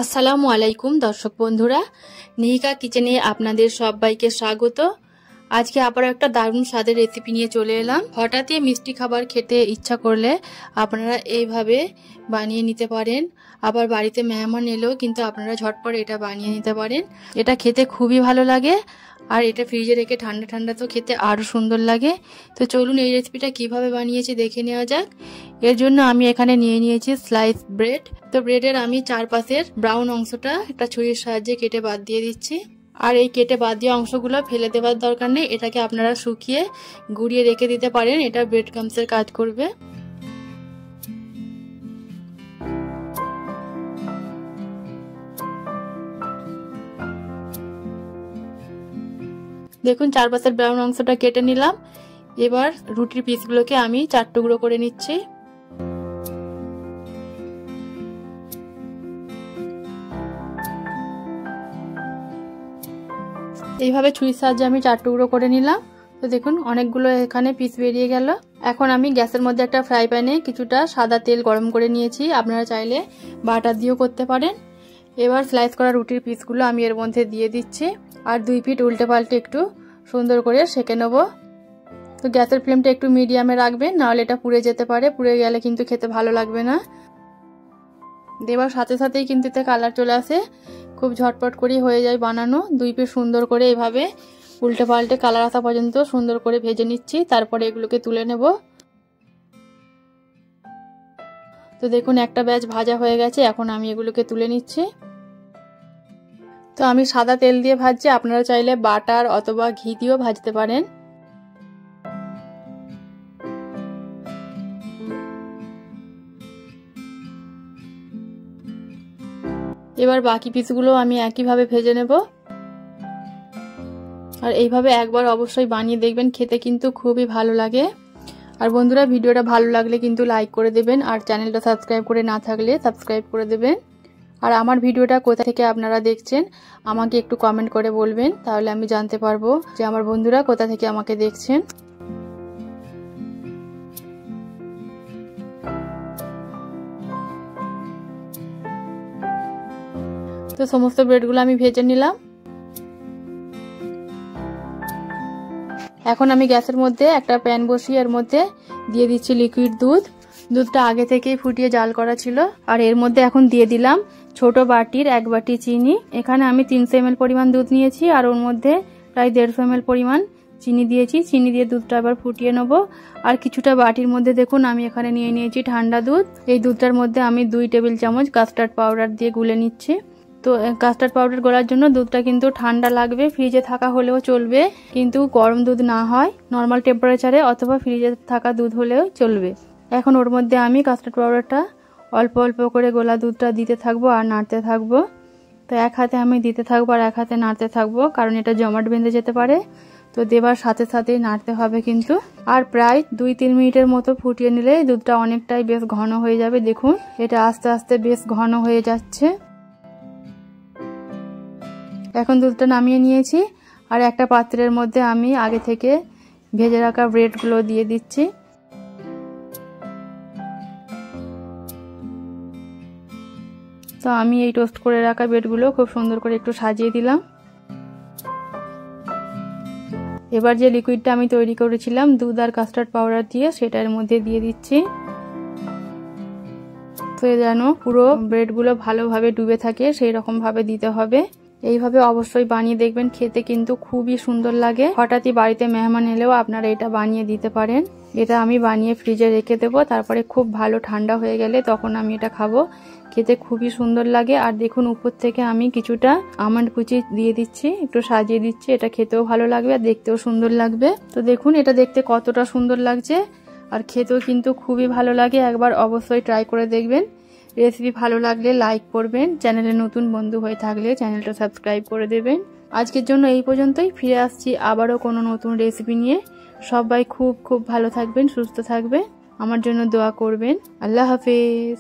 আসসালামু আলাইকুম দর্শক বন্ধুরা, নিহিকা কিচেনে আপনাদের সবাইকে স্বাগত। আজকে আবার একটা দারুণ স্বাদের রেসিপি নিয়ে চলে এলাম। হঠাৎই মিষ্টি খাবার খেতে ইচ্ছা করলে আপনারা এইভাবে বানিয়ে নিতে পারেন। আবার বাড়িতে মেহমান এলেও কিন্তু আপনারা ঝটপট এটা বানিয়ে নিতে পারেন। এটা খেতে খুবই ভালো লাগে, আর এটা ফ্রিজে রেখে ঠান্ডা ঠান্ডা তো খেতে আরও সুন্দর লাগে। তো চলুন এই রেসিপিটা কিভাবে বানিয়েছি দেখে নেওয়া যাক। এর জন্য আমি এখানে নিয়ে নিয়েছি স্লাইস ব্রেড। তো ব্রেডের আমি চারপাশের ব্রাউন অংশটা একটা ছুরির সাহায্যে কেটে বাদ দিয়ে দিচ্ছি। আর এই কেটে বাদ দেওয়া অংশগুলো ফেলে দেওয়ার দরকার নেই, এটাকে আপনারা শুকিয়ে গুঁড়িয়ে রেখে দিতে পারেন। এটা ব্রেড ক্রাম্বসের কাজ করবে। দেখুন চারপাশের ব্রাউন অংশটা কেটে নিলাম। এবার রুটির পিসগুলোকে আমি 4 টুকরো করে নিচ্ছি। এইভাবে ছুরির সাহায্যে আমি 4 টুকরো করে নিলাম। তো দেখুন অনেকগুলো এখানে পিস বেরিয়ে গেল। এখন আমি গ্যাসের মধ্যে একটা ফ্রাই প্যানে কিছুটা সাদা তেল গরম করে নিয়েছি। আপনারা চাইলে বাটার দিয়েও করতে পারেন। এবার স্লাইস করা রুটির পিসগুলো আমি এর মধ্যে দিয়ে দিচ্ছি, আর 2 পিঠ উল্টে পাল্টে একটু সুন্দর করে সেঁকে নেব। তো গ্যাসের ফ্লেমটা একটু মিডিয়ামে রাখবেন, নাহলে এটা পুড়ে যেতে পারে। পুড়ে গেলে কিন্তু খেতে ভালো লাগবে না। দেবার সাথে সাথেই কিন্তু এতে কালার চলে আসে, খুব ঝটপট করেই হয়ে যায় বানানো। 2 পিঠ সুন্দর করে এভাবে উল্টে পাল্টে কালার আসা পর্যন্ত সুন্দর করে ভেজে নিচ্ছি, তারপরে এগুলোকে তুলে নেব। তো দেখুন একটা ব্যাচ ভাজা হয়ে গেছে, এখন আমি এগুলোকে তুলে নিচ্ছি। তো আমি সাদা তেল দিয়ে ভাজছি, আপনারা চাইলে বাটার অথবা ঘি দিয়েও ভাজতে পারেন। এবার বাকি পিসগুলো আমি একইভাবে ভেজে নেব। আর এইভাবে একবার অবশ্যই বানিয়ে দেখবেন, খেতে কিন্তু খুবই ভালো লাগে। আর বন্ধুরা, ভিডিওটা ভালো লাগলে কিন্তু লাইক করে দেবেন, আর চ্যানেলটা সাবস্ক্রাইব করে না থাকলে সাবস্ক্রাইব করে দেবেন। আর আমার ভিডিওটা কোথা থেকে আপনারা দেখছেন আমাকে একটু কমেন্ট করে বলবেন, তাহলে আমি জানতে পারবো যে আমার বন্ধুরা কোথা থেকে আমাকে দেখছেন। তো সমস্ত ব্রেডগুলো আমি ভেজে নিলাম। এখন আমি গ্যাসের মধ্যে একটা প্যান বসিয়ে এর মধ্যে দিয়ে দিচ্ছি লিকুইড দুধ। দুধটা আগে থেকেই ফুটিয়ে জাল করা ছিল। আর এর মধ্যে এখন দিয়ে দিলাম ছোট বাটির 1 বাটি চিনি। এখানে আমি 300 ml পরিমাণ দুধ নিয়েছি, আর ওর মধ্যে প্রায় 150 ml পরিমাণ চিনি দিয়েছি। চিনি দিয়ে দুধটা আবার ফুটিয়ে নেব। আর কিছুটা বাটির মধ্যে দেখুন আমি এখানে নিয়ে নিয়েছি ঠান্ডা দুধ। এই দুধটার মধ্যে আমি 2 টেবিল চামচ কাস্টার্ড পাউডার দিয়ে গুলে নিচ্ছি। তো কাস্টার্ড পাউডার গলার জন্য দুধটা কিন্তু ঠান্ডা লাগবে, ফ্রিজে থাকা হলেও চলবে, কিন্তু গরম দুধ না হয়, নর্মাল টেম্পারেচারে অথবা ফ্রিজে থাকা দুধ হলেও চলবে। এখন ওর মধ্যে আমি কাস্টার্ড পাউডারটা অল্প অল্প করে গোলা দুধটা দিতে থাকবো আর নাড়তে থাকবো। তো এক হাতে আমি দিতে থাকবো আর এক হাতে নাড়তে থাকবো, কারণ এটা জমাট বেঁধে যেতে পারে। তো দেবার সাথে সাথেই নাড়তে হবে কিন্তু। আর প্রায় 2-3 মিনিটের মতো ফুটিয়ে নিলে দুধটা অনেকটাই বেশ ঘন হয়ে যাবে। দেখুন এটা আস্তে আস্তে বেশ ঘন হয়ে যাচ্ছে। এখন দুধটা নামিয়ে নিয়েছি, আর একটা পাত্রের মধ্যে আমি আগে থেকে ভেজে রাখা ব্রেডগুলো দিয়ে দিচ্ছি। তো আমি এই টোস্ট করে রাখা ব্রেডগুলো খুব সুন্দর করে একটু সাজিয়ে দিলাম। এবার যে লিকুইডটা আমি তৈরি করেছিলাম দুধ আর কাস্টার্ড পাউডার দিয়ে, সেটার মধ্যে দিয়ে দিচ্ছি। তো যেন পুরো ব্রেডগুলো ভালোভাবে ডুবে থাকে সেই রকম ভাবে দিতে হবে। এইভাবে অবশ্যই বানিয়ে দেখবেন, খেতে কিন্তু খুবই সুন্দর লাগে। হঠাৎই বাড়িতে মেহমান এলেও আপনারা এটা বানিয়ে দিতে পারেন। এটা আমি বানিয়ে ফ্রিজে রেখে দেবো, তারপরে খুব ভালো ঠান্ডা হয়ে গেলে তখন আমি এটা খাবো। খেতে খুবই সুন্দর লাগে। আর দেখুন উপর থেকে আমি কিছুটা আমন্ড কুচি দিয়ে দিচ্ছি, একটু সাজিয়ে দিচ্ছি। এটা খেতেও ভালো লাগবে আর দেখতেও সুন্দর লাগবে। তো দেখুন এটা দেখতে কতটা সুন্দর লাগছে, আর খেতেও কিন্তু খুবই ভালো লাগে। একবার অবশ্যই ট্রাই করে দেখবেন। রেসিপি ভালো লাগলে লাইক করবেন, চ্যানেলে নতুন বন্ধু হয়ে থাকলে চ্যানেলটা সাবস্ক্রাইব করে দেবেন। আজকের জন্য এই পর্যন্তই। ফিরে আসছি আবারও কোনো নতুন রেসিপি নিয়ে। সবাই খুব খুব ভালো থাকবেন, সুস্থ থাকবেন, আমার জন্য দোয়া করবেন। আল্লাহ হাফেজ।